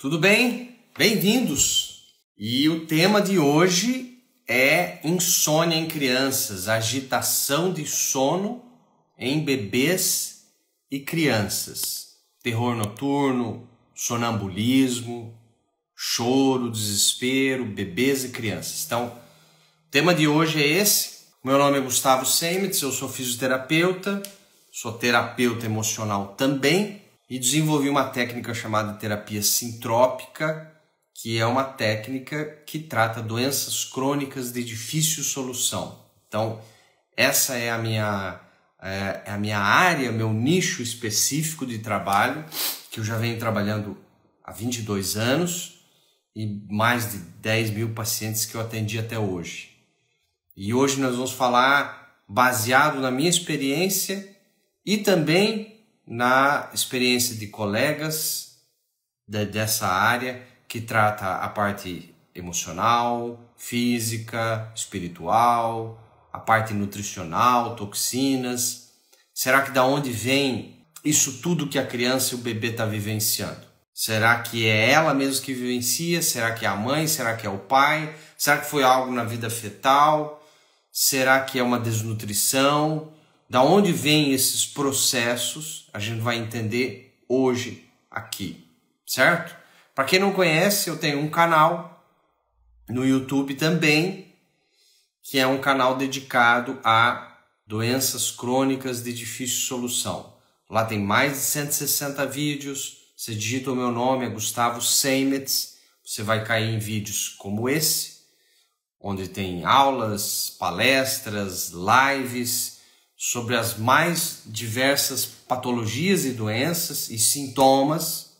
Tudo bem? Bem-vindos! E o tema de hoje é insônia em crianças, agitação de sono em bebês e crianças, terror noturno, sonambulismo, choro, desespero, bebês e crianças. Então, o tema de hoje é esse. Meu nome é Gustavo Seimitz, eu sou fisioterapeuta, sou terapeuta emocional também e desenvolvi uma técnica chamada terapia sintrópica, que é uma técnica que trata doenças crônicas de difícil solução. Então, essa é a minha área, meu nicho específico de trabalho, que eu já venho trabalhando há 22 anos e mais de 10 mil pacientes que eu atendi até hoje. E hoje nós vamos falar baseado na minha experiência e também na experiência de colegas dessa área que trata a parte emocional, física, espiritual, a parte nutricional, toxinas. Será que da onde vem isso tudo que a criança e o bebê está vivenciando? Será que é ela mesma que vivencia? Será que é a mãe? Será que é o pai? Será que foi algo na vida fetal? Será que é uma desnutrição? Da onde vêm esses processos? A gente vai entender hoje aqui, certo? Para quem não conhece, eu tenho um canal no YouTube também, que é um canal dedicado a doenças crônicas de difícil solução. Lá tem mais de 160 vídeos. Você digita o meu nome, é Gustavo Seimitz, você vai cair em vídeos como esse, onde tem aulas, palestras, lives sobre as mais diversas patologias e doenças e sintomas.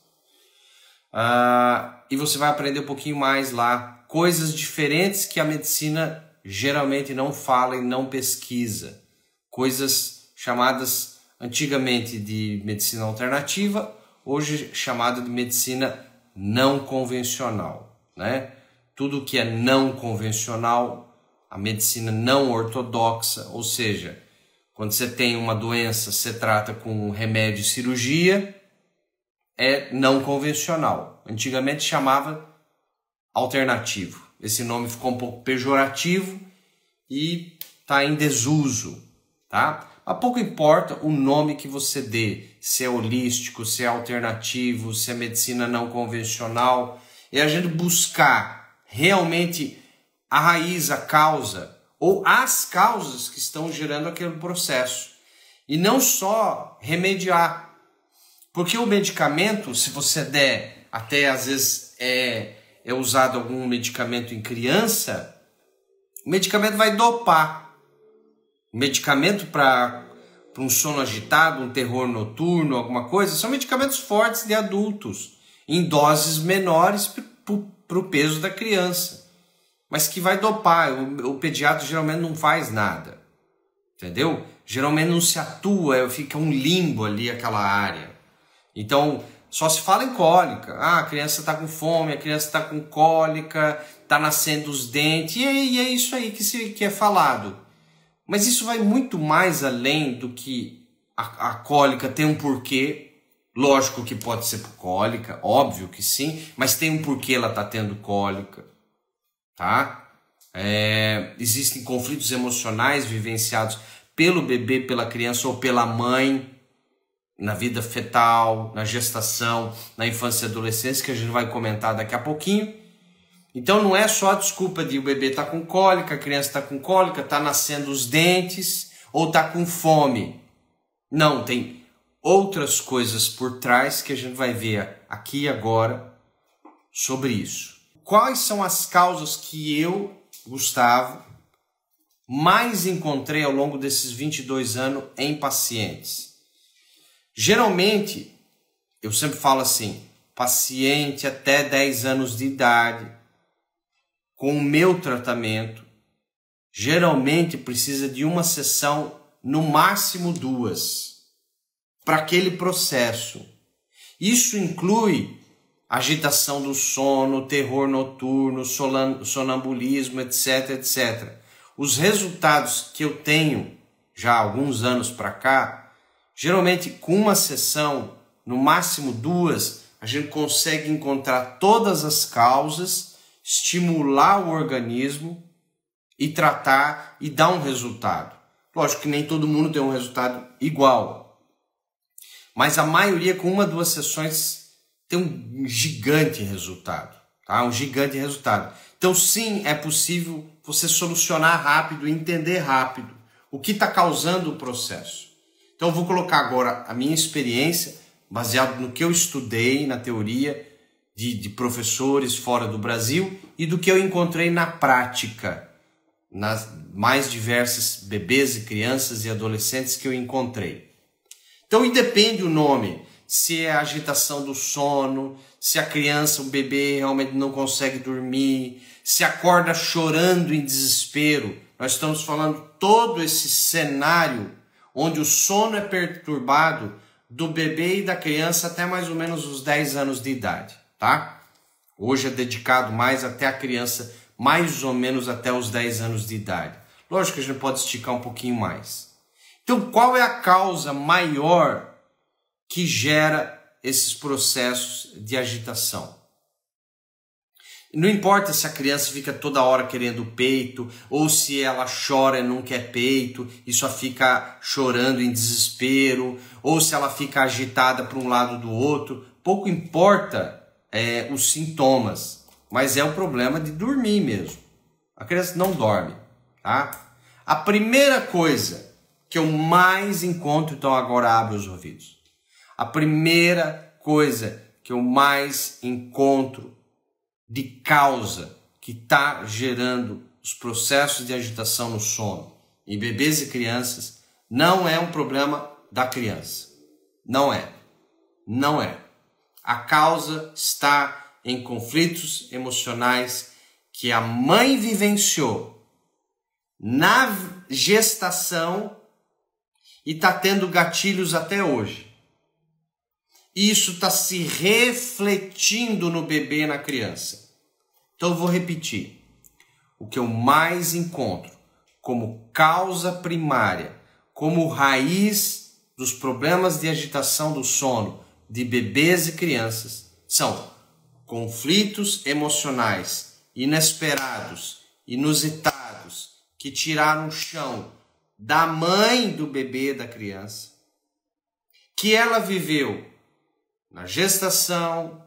E você vai aprender um pouquinho mais lá, coisas diferentes que a medicina geralmente não fala e não pesquisa. Coisas chamadas antigamente de medicina alternativa, hoje chamada de medicina não convencional, né? Tudo que é não convencional, a medicina não ortodoxa, ou seja, quando você tem uma doença, você trata com remédio e cirurgia, é não convencional. Antigamente chamava alternativo. Esse nome ficou um pouco pejorativo e está em desuso, tá? Mas pouco importa o nome que você dê, se é holístico, se é alternativo, se é medicina não convencional, é a gente buscar realmente a raiz, a causa, ou as causas que estão gerando aquele processo. E não só remediar. Porque o medicamento, se você der, até às vezes é usado algum medicamento em criança, o medicamento vai dopar. O medicamento para um sono agitado, um terror noturno, alguma coisa, são medicamentos fortes de adultos, em doses menores para o peso da criança. Mas que vai dopar, o pediatra geralmente não faz nada, entendeu? Geralmente não se atua, fica um limbo ali aquela área. Então, só se fala em cólica. A criança está com fome, a criança está com cólica, está nascendo os dentes, e é isso aí que é falado. Mas isso vai muito mais além do que a cólica tem um porquê. Lógico que pode ser por cólica, óbvio que sim, mas tem um porquê ela está tendo cólica. Tá? Existem conflitos emocionais vivenciados pelo bebê, pela criança ou pela mãe na vida fetal, na gestação, na infância e adolescência, que a gente vai comentar daqui a pouquinho. Então não é só a desculpa de o bebê estar com cólica, a criança está com cólica, está nascendo os dentes ou está com fome. Não, tem outras coisas por trás que a gente vai ver aqui e agora sobre isso. Quais são as causas que eu, Gustavo, mais encontrei ao longo desses 22 anos em pacientes? Geralmente, eu sempre falo assim, paciente até 10 anos de idade, com o meu tratamento, geralmente precisa de uma sessão, no máximo 2, para aquele processo. Isso inclui agitação do sono, terror noturno, sonambulismo, etc, etc. Os resultados que eu tenho já há alguns anos para cá, geralmente com uma sessão, no máximo 2, a gente consegue encontrar todas as causas, estimular o organismo e tratar e dar um resultado. Lógico que nem todo mundo tem um resultado igual, mas a maioria com 1 ou 2 sessões tem um gigante resultado, tá? Um gigante resultado. Então sim, é possível você solucionar rápido, entender rápido o que está causando o processo. Então eu vou colocar agora a minha experiência, baseado no que eu estudei na teoria de professores fora do Brasil e do que eu encontrei na prática, nas mais diversas bebês e crianças e adolescentes que eu encontrei. Então independe o nome, se é agitação do sono, se a criança, o bebê realmente não consegue dormir, se acorda chorando em desespero. Nós estamos falando todo esse cenário onde o sono é perturbado do bebê e da criança até mais ou menos os 10 anos de idade, tá? Hoje é dedicado mais até a criança, mais ou menos até os 10 anos de idade. Lógico que a gente pode esticar um pouquinho mais. Então, qual é a causa maior que gera esses processos de agitação? Não importa se a criança fica toda hora querendo peito, ou se ela chora e não quer peito e só fica chorando em desespero, ou se ela fica agitada para um lado do outro. Pouco importa os sintomas, mas é o problema de dormir mesmo. A criança não dorme, tá? A primeira coisa que eu mais encontro, então agora abre os ouvidos. A primeira coisa que eu mais encontro de causa que está gerando os processos de agitação no sono em bebês e crianças não é um problema da criança. Não é. Não é. A causa está em conflitos emocionais que a mãe vivenciou na gestação e está tendo gatilhos até hoje. Isso está se refletindo no bebê e na criança. Então eu vou repetir. O que eu mais encontro como causa primária, como raiz dos problemas de agitação do sono de bebês e crianças, são conflitos emocionais inesperados, inusitados, que tiraram o chão da mãe do bebê e da criança, que ela viveu na gestação,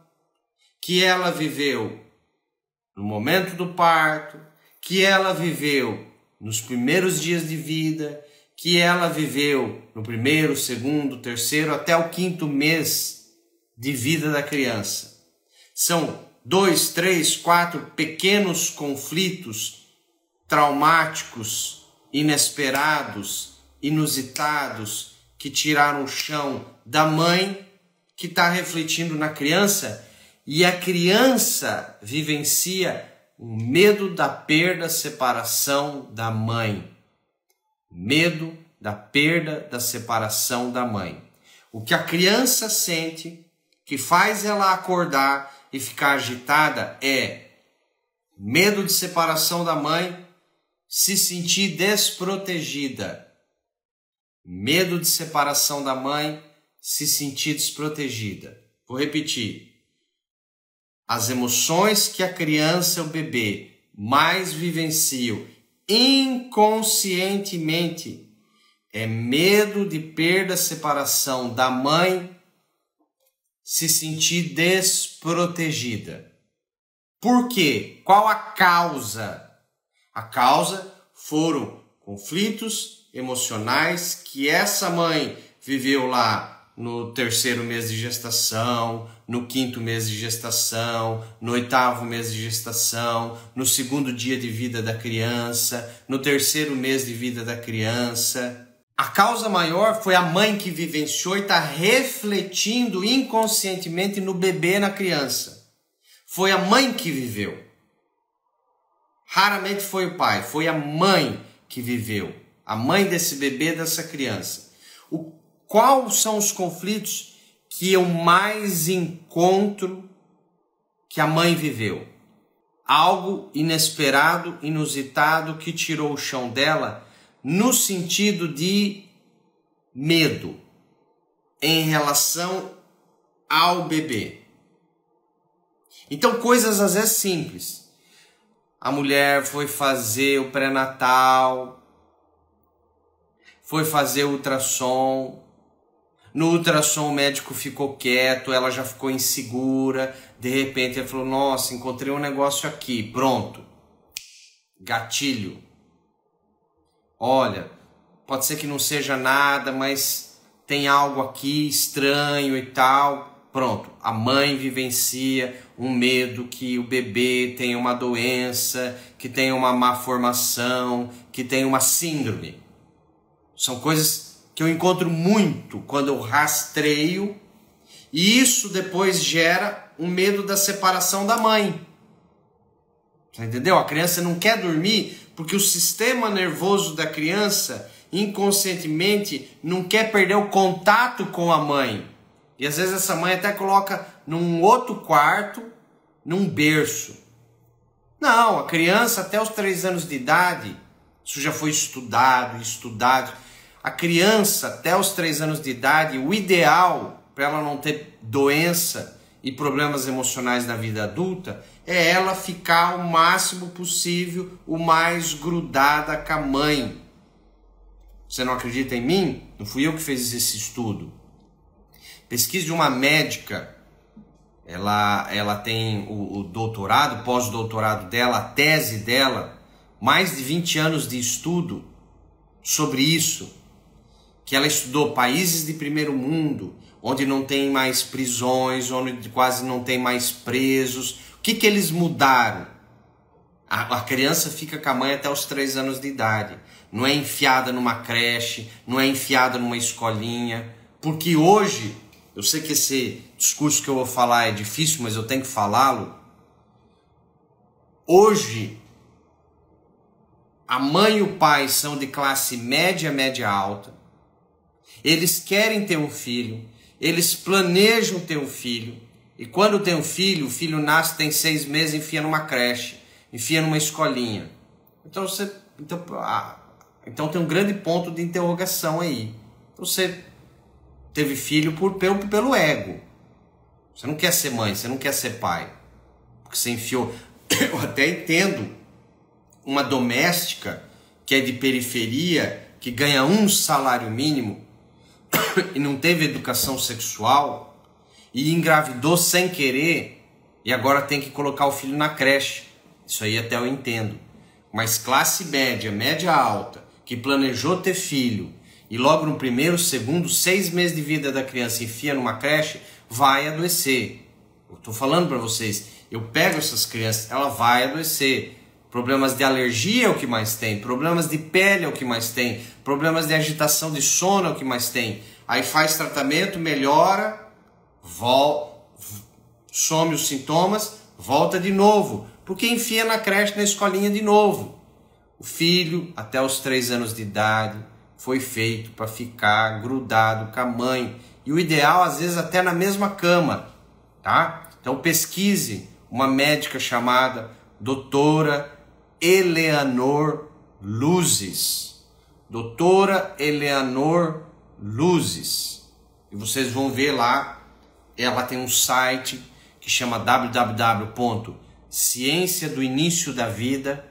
que ela viveu no momento do parto, que ela viveu nos primeiros dias de vida, que ela viveu no 1º, 2º, 3º, até o 5º mês de vida da criança. São 2, 3, 4 pequenos conflitos traumáticos, inesperados, inusitados, que tiraram o chão da mãe, que está refletindo na criança, e a criança vivencia o medo da perda, separação da mãe. Medo da perda, da separação da mãe. O que a criança sente, que faz ela acordar e ficar agitada, é medo de separação da mãe, se sentir desprotegida. Medo de separação da mãe, se sentir desprotegida. Vou repetir. As emoções que a criança e o bebê mais vivenciam inconscientemente é medo de perda, separação da mãe, se sentir desprotegida. Por quê? Qual a causa? A causa foram conflitos emocionais que essa mãe viveu lá no 3º mês de gestação, no 5º mês de gestação, no 8º mês de gestação, no 2º dia de vida da criança, no 3º mês de vida da criança. A causa maior foi a mãe que vivenciou e está refletindo inconscientemente no bebê e na criança. Foi a mãe que viveu. Raramente foi o pai, foi a mãe que viveu. A mãe desse bebê, dessa criança. Quais são os conflitos que eu mais encontro que a mãe viveu? Algo inesperado, inusitado, que tirou o chão dela no sentido de medo em relação ao bebê. Então, coisas às vezes simples. A mulher foi fazer o pré-natal, foi fazer o ultrassom. No ultrassom o médico ficou quieto, ela já ficou insegura. De repente ele falou, nossa, encontrei um negócio aqui, pronto. Gatilho. Olha, pode ser que não seja nada, mas tem algo aqui estranho e tal. Pronto, a mãe vivencia um medo que o bebê tenha uma doença, que tenha uma má formação, que tenha uma síndrome. São coisas que eu encontro muito quando eu rastreio, e isso depois gera um medo da separação da mãe. Você entendeu? A criança não quer dormir porque o sistema nervoso da criança inconscientemente não quer perder o contato com a mãe. E às vezes essa mãe até coloca num outro quarto, num berço. Não, a criança até os 3 anos de idade, isso já foi estudado. A criança até os 3 anos de idade, o ideal para ela não ter doença e problemas emocionais na vida adulta é ela ficar o máximo possível, o mais grudada com a mãe. Você não acredita em mim? Não fui eu que fiz esse estudo. Pesquisa de uma médica, ela tem o doutorado, pós-doutorado dela, a tese dela, mais de 20 anos de estudo sobre isso, que ela estudou países de primeiro mundo, onde não tem mais prisões, onde quase não tem mais presos. O que eles mudaram? A criança fica com a mãe até os 3 anos de idade. Não é enfiada numa creche, não é enfiada numa escolinha. Porque hoje, eu sei que esse discurso que eu vou falar é difícil, mas eu tenho que falá-lo. Hoje, a mãe e o pai são de classe média, média alta. Eles querem ter um filho, eles planejam ter um filho. E quando tem um filho, o filho nasce, tem 6 meses, enfia numa creche, enfia numa escolinha. Então tem um grande ponto de interrogação aí. Você teve filho pelo ego. Você não quer ser mãe, você não quer ser pai. Porque você enfiou... Eu até entendo uma doméstica que é de periferia, que ganha um salário mínimo e não teve educação sexual e engravidou sem querer e agora tem que colocar o filho na creche. Isso aí até eu entendo. Mas classe média, média alta, que planejou ter filho e logo no primeiro, segundo, 6 meses de vida da criança enfia numa creche, vai adoecer. Eu estou falando para vocês, eu pego essas crianças, ela vai adoecer. Problemas de alergia é o que mais tem, problemas de pele é o que mais tem, problemas de agitação de sono é o que mais tem. Aí faz tratamento, melhora, some os sintomas, volta de novo, porque enfia na creche, na escolinha de novo. O filho, até os 3 anos de idade, foi feito para ficar grudado com a mãe. E o ideal, às vezes, até na mesma cama, tá? Então pesquise uma médica chamada doutora Eleanor Luzes. Doutora Eleanor Luzes. E vocês vão ver lá, ela tem um site que chama www.Ciência do Início da Vida.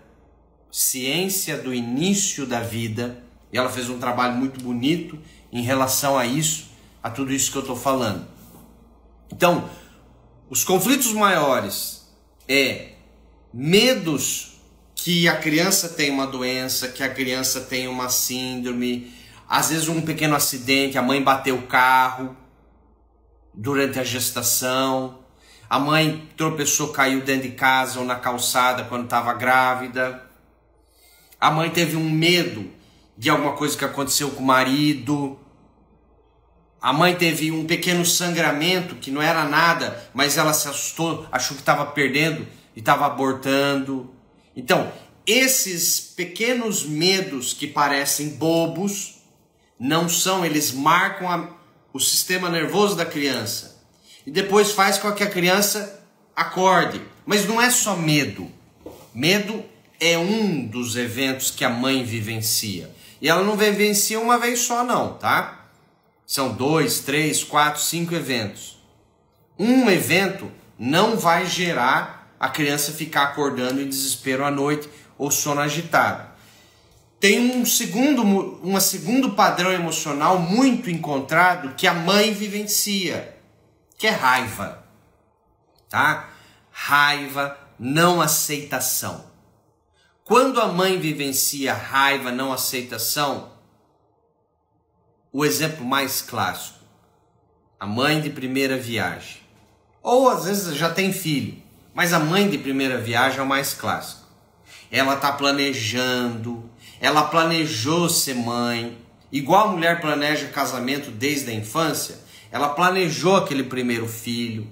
Ciência do Início da Vida. E ela fez um trabalho muito bonito em relação a isso, a tudo isso que eu estou falando. Então, os conflitos maiores é medos que a criança tem uma doença, que a criança tem uma síndrome, às vezes um pequeno acidente, a mãe bateu o carro durante a gestação, a mãe tropeçou, caiu dentro de casa ou na calçada quando estava grávida, a mãe teve um medo de alguma coisa que aconteceu com o marido, a mãe teve um pequeno sangramento que não era nada, mas ela se assustou, achou que estava perdendo e estava abortando. Então, esses pequenos medos que parecem bobos, não são, eles marcam o sistema nervoso da criança. E depois faz com que a criança acorde. Mas não é só medo. Medo é um dos eventos que a mãe vivencia. E ela não vivencia uma vez só não, tá? São 2, 3, 4, 5 eventos. Um evento não vai gerar a criança ficar acordando em desespero à noite ou sono agitado. Tem um segundo padrão emocional muito encontrado que a mãe vivencia, que é raiva, tá? Raiva, não aceitação. Quando a mãe vivencia raiva, não aceitação, o exemplo mais clássico, a mãe de primeira viagem. Ou às vezes já tem filho, mas a mãe de primeira viagem é o mais clássico. Ela está planejando, ela planejou ser mãe, igual a mulher planeja casamento desde a infância, ela planejou aquele primeiro filho.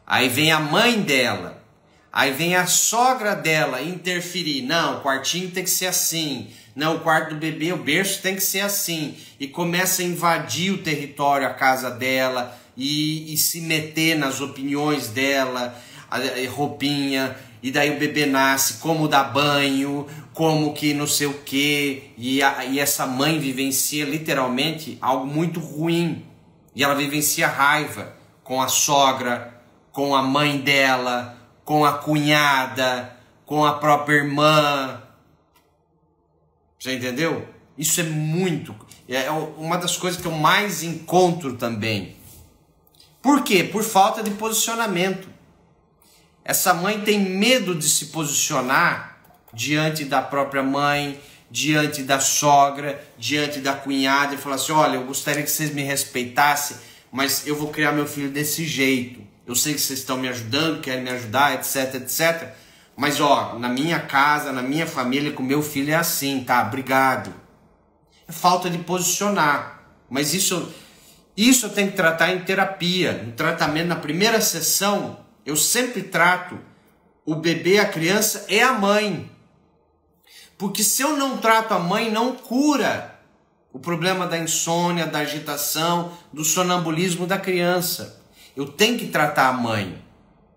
Aí vem a mãe dela, aí vem a sogra dela interferir. Não, o quartinho tem que ser assim. Não, o quarto do bebê, o berço tem que ser assim. E começa a invadir o território, a casa dela, e se meter nas opiniões dela, a roupinha. E daí o bebê nasce, como dar banho, como que não sei o quê. E essa mãe vivencia literalmente algo muito ruim. E ela vivencia raiva com a sogra, com a mãe dela, com a cunhada, com a própria irmã. Você entendeu? Isso é uma das coisas que eu mais encontro também. Por quê? Por falta de posicionamento. Essa mãe tem medo de se posicionar diante da própria mãe, diante da sogra, diante da cunhada e falar assim, olha, eu gostaria que vocês me respeitassem, mas eu vou criar meu filho desse jeito. Eu sei que vocês estão me ajudando, querem me ajudar, etc, etc. Mas, ó, na minha casa, na minha família, com meu filho é assim, tá? Obrigado. É falta de posicionar. Mas isso eu tenho que tratar em terapia. No tratamento, na primeira sessão, eu sempre trato o bebê, a criança e a mãe. Porque se eu não trato a mãe, não cura o problema da insônia, da agitação, do sonambulismo da criança. Eu tenho que tratar a mãe.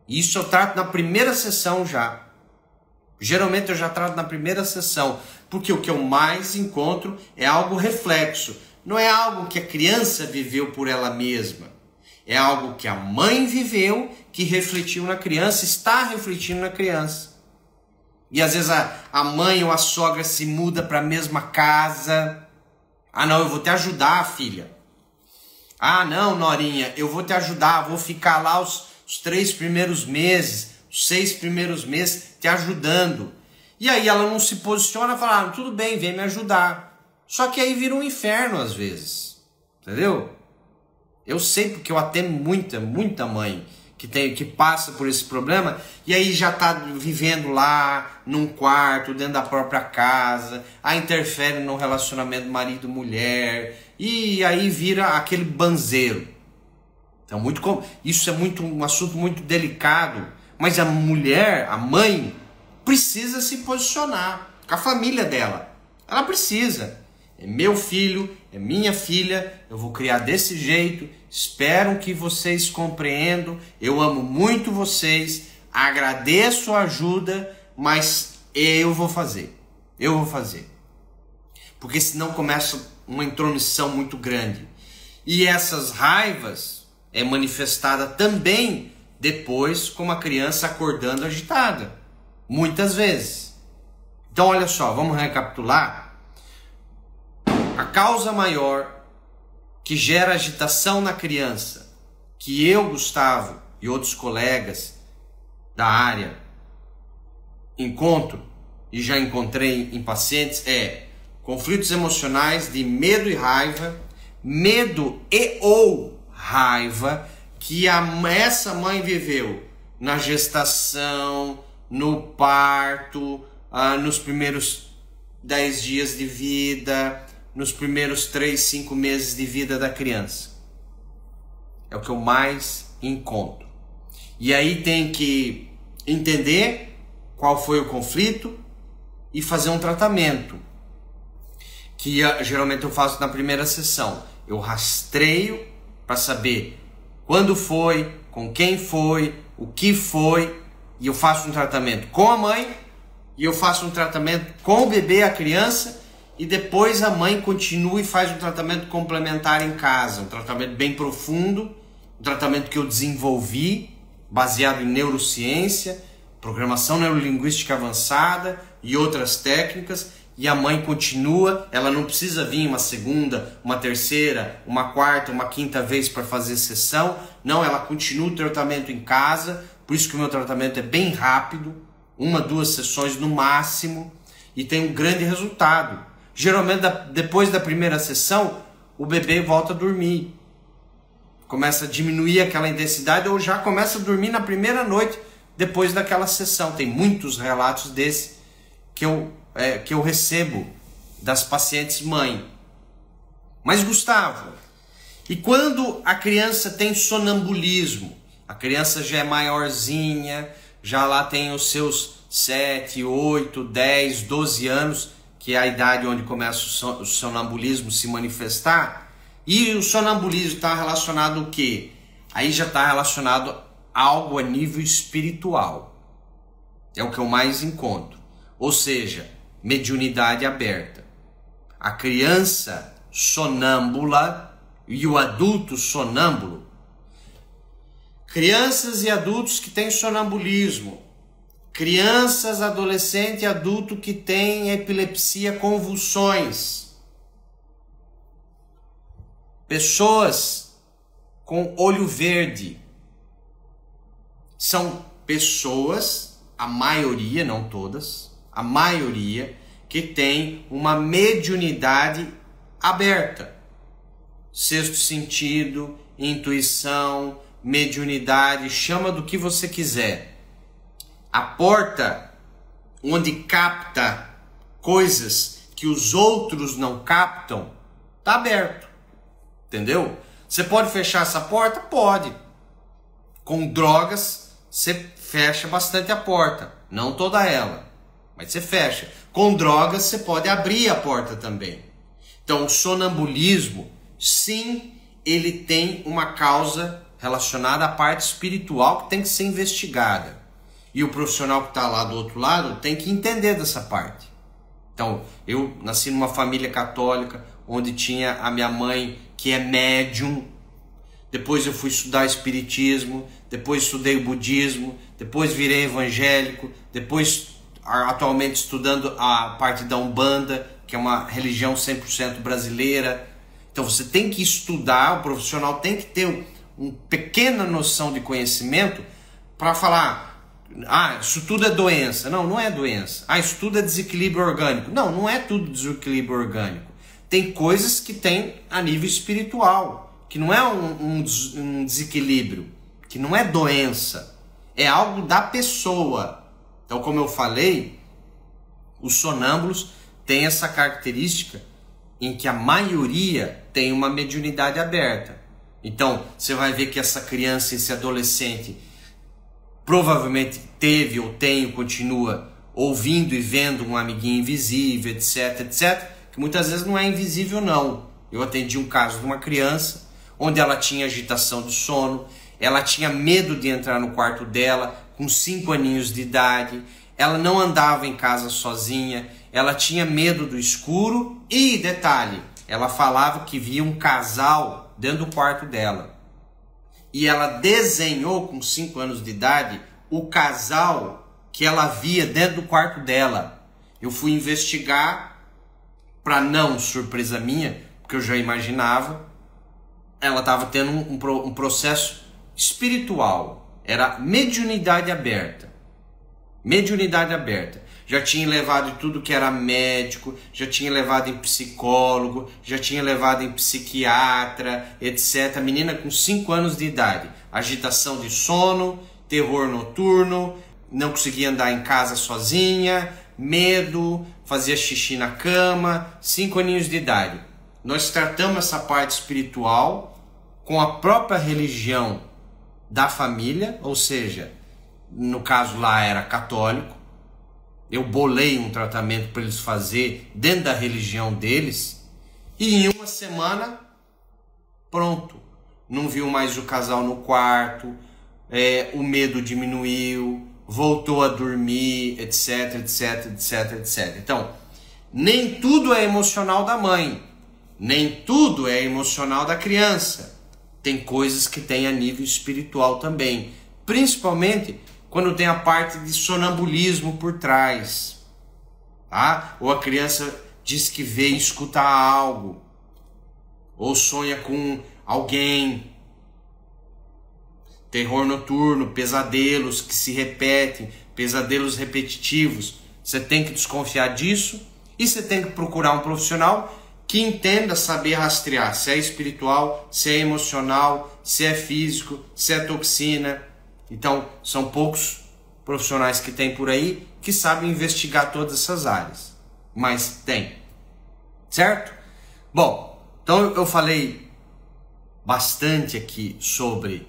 Isso eu trato na primeira sessão já. Geralmente eu já trato na primeira sessão, porque o que eu mais encontro é algo reflexo. Não é algo que a criança viveu por ela mesma. É algo que a mãe viveu, que refletiu na criança, está refletindo na criança. E às vezes a mãe ou a sogra se muda para a mesma casa. Ah não, eu vou te ajudar, filha. Ah não, Norinha, eu vou te ajudar, vou ficar lá os 3 primeiros meses, os 6 primeiros meses te ajudando. E aí ela não se posiciona e fala, ah, tudo bem, vem me ajudar. Só que aí vira um inferno às vezes, entendeu? Eu sei porque eu atendo muita mãe que passa por esse problema e aí já está vivendo lá num quarto, dentro da própria casa, aí interfere no relacionamento marido-mulher e aí vira aquele banzeiro. Então, isso é um assunto muito delicado, mas a mulher, a mãe, precisa se posicionar com a família dela. Ela precisa. É meu filho, é minha filha, eu vou criar desse jeito, espero que vocês compreendam, eu amo muito vocês, agradeço a ajuda, mas eu vou fazer. Porque senão começa uma intromissão muito grande. E essas raivas é manifestada também depois com uma criança acordando agitada. Muitas vezes. Então olha só, vamos recapitular. A causa maior que gera agitação na criança, que eu, Gustavo e outros colegas da área encontro e já encontrei em pacientes, é conflitos emocionais de medo e raiva, medo e ou raiva que essa mãe viveu na gestação, no parto, nos primeiros 10 dias de vida, nos primeiros 3, 5 meses de vida da criança. É o que eu mais encontro. E aí tem que entender qual foi o conflito e fazer um tratamento. Que geralmente eu faço na primeira sessão. Eu rastreio para saber quando foi, com quem foi, o que foi. E eu faço um tratamento com a mãe. E eu faço um tratamento com o bebê, a criança. E depois a mãe continua e faz um tratamento complementar em casa, um tratamento bem profundo, um tratamento que eu desenvolvi baseado em neurociência, programação neurolinguística avançada e outras técnicas, e a mãe continua, ela não precisa vir uma segunda, uma terceira, uma quarta, uma quinta vez para fazer sessão, não, ela continua o tratamento em casa, por isso que o meu tratamento é bem rápido, 1, 2 sessões no máximo, e tem um grande resultado. Geralmente, depois da primeira sessão, o bebê volta a dormir, começa a diminuir aquela intensidade, ou já começa a dormir na primeira noite, depois daquela sessão. Tem muitos relatos desse que eu recebo das pacientes mãe. Mas Gustavo, e quando a criança tem sonambulismo, a criança já é maiorzinha, já lá tem os seus 7, 8, 10, 12 anos, que é a idade onde começa o sonambulismo se manifestar, e o sonambulismo está relacionado ao quê? Aí já está relacionado a algo a nível espiritual. É o que eu mais encontro. Ou seja, mediunidade aberta. A criança sonâmbula e o adulto sonâmbulo. Crianças e adultos que têm sonambulismo. Crianças, adolescente e adulto que têm epilepsia, convulsões. Pessoas com olho verde. São pessoas, a maioria, não todas, a maioria que tem uma mediunidade aberta. Sexto sentido, intuição, mediunidade, chama do que você quiser. A porta onde capta coisas que os outros não captam, está aberto. Entendeu? Você pode fechar essa porta? Pode. Com drogas, você fecha bastante a porta. Não toda ela, mas você fecha. Com drogas, você pode abrir a porta também. Então, o sonambulismo, sim, ele tem uma causa relacionada à parte espiritual que tem que ser investigada. E o profissional que está lá do outro lado tem que entender dessa parte. Então, eu nasci numa família católica, onde tinha a minha mãe, que é médium. Depois eu fui estudar espiritismo, depois estudei o budismo, depois virei evangélico, depois atualmente estudando a parte da Umbanda, que é uma religião 100% brasileira. Então você tem que estudar, o profissional tem que ter uma pequena noção de conhecimento para falar, isso tudo é doença. Não, não é doença. Isso tudo é desequilíbrio orgânico. Não, não é tudo desequilíbrio orgânico. Tem coisas que tem a nível espiritual, que não é um desequilíbrio, que não é doença, é algo da pessoa. Então, como eu falei, os sonâmbulos têm essa característica em que a maioria tem uma mediunidade aberta. Então, você vai ver que essa criança, esse adolescente, provavelmente teve ou tem ou continua ouvindo e vendo um amiguinho invisível, etc, etc, que muitas vezes não é invisível não. Eu atendi um caso de uma criança onde ela tinha agitação do sono, ela tinha medo de entrar no quarto dela com 5 aninhos de idade, ela não andava em casa sozinha, ela tinha medo do escuro e, detalhe, ela falava que via um casal dentro do quarto dela. E ela desenhou com 5 anos de idade o casal que ela via dentro do quarto dela. Eu fui investigar, para não surpresa minha, porque eu já imaginava, ela estava tendo um processo espiritual. Era mediunidade aberta. Mediunidade aberta. Já tinha levado em tudo que era médico, já tinha levado em psicólogo, já tinha levado em psiquiatra, etc. Menina com 5 anos de idade. Agitação de sono, terror noturno, não conseguia andar em casa sozinha, medo, fazia xixi na cama, 5 aninhos de idade. Nós tratamos essa parte espiritual com a própria religião da família, ou seja, no caso lá era católico. Eu bolei um tratamento para eles fazer dentro da religião deles e em uma semana, pronto. Não viu mais o casal no quarto, o medo diminuiu, voltou a dormir, etc, etc, etc, etc. Então, nem tudo é emocional da mãe, nem tudo é emocional da criança. Tem coisas que tem a nível espiritual também, principalmente quando tem a parte de sonambulismo por trás, tá? Ou a criança diz que vê e escuta algo, ou sonha com alguém. Terror noturno, pesadelos que se repetem, pesadelos repetitivos. Você tem que desconfiar disso e você tem que procurar um profissional que entenda saber rastrear se é espiritual, se é emocional, se é físico, se é toxina. Então, são poucos profissionais que tem por aí que sabem investigar todas essas áreas. Mas tem. Certo? Bom, então eu falei bastante aqui sobre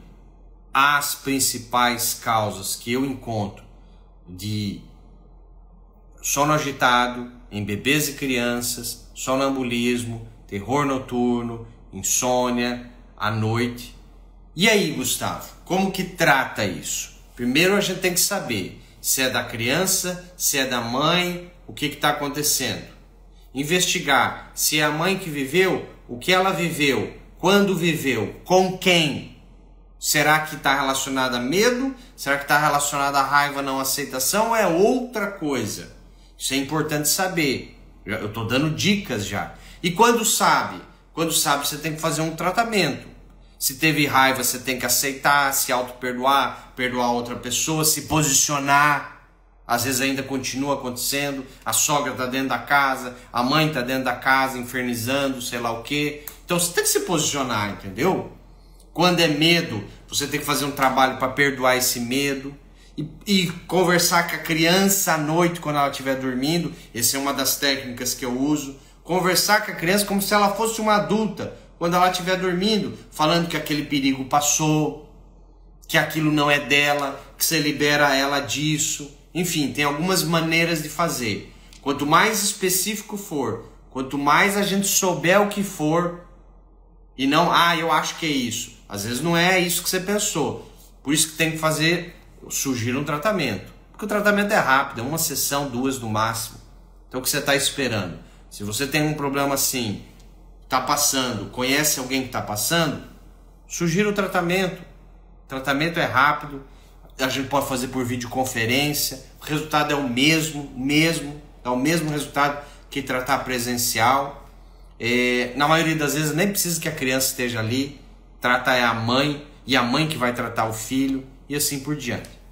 as principais causas que eu encontro de sono agitado em bebês e crianças, sonambulismo, terror noturno, insônia à noite. E aí, Gustavo, como que trata isso? Primeiro a gente tem que saber se é da criança, se é da mãe, o que está acontecendo. Investigar se é a mãe que viveu, o que ela viveu, quando viveu, com quem. Será que está relacionado a medo? Será que está relacionado a raiva, não aceitação? Ou é outra coisa? Isso é importante saber. Eu estou dando dicas já. E quando sabe? Quando sabe, você tem que fazer um tratamento. Se teve raiva, você tem que aceitar, se auto-perdoar, perdoar outra pessoa, se posicionar. Às vezes ainda continua acontecendo. A sogra está dentro da casa, a mãe está dentro da casa, infernizando, sei lá o quê. Então você tem que se posicionar, entendeu? Quando é medo, você tem que fazer um trabalho para perdoar esse medo. E conversar com a criança à noite quando ela estiver dormindo. Essa é uma das técnicas que eu uso. Conversar com a criança como se ela fosse uma adulta quando ela estiver dormindo, falando que aquele perigo passou, que aquilo não é dela, que você libera ela disso. Enfim, tem algumas maneiras de fazer. Quanto mais específico for, quanto mais a gente souber o que for, e não, eu acho que é isso. Às vezes não é isso que você pensou. Por isso que tem que fazer... Eu sugiro um tratamento, porque o tratamento é rápido, é uma sessão, 2 no máximo. Então o que você está esperando? Se você tem um problema assim, está passando, conhece alguém que está passando, sugiro o tratamento. O tratamento é rápido, a gente pode fazer por videoconferência, o resultado é o mesmo, é o mesmo resultado que tratar presencial. Na maioria das vezes nem precisa que a criança esteja ali, trata a mãe, e a mãe que vai tratar o filho, e assim por diante.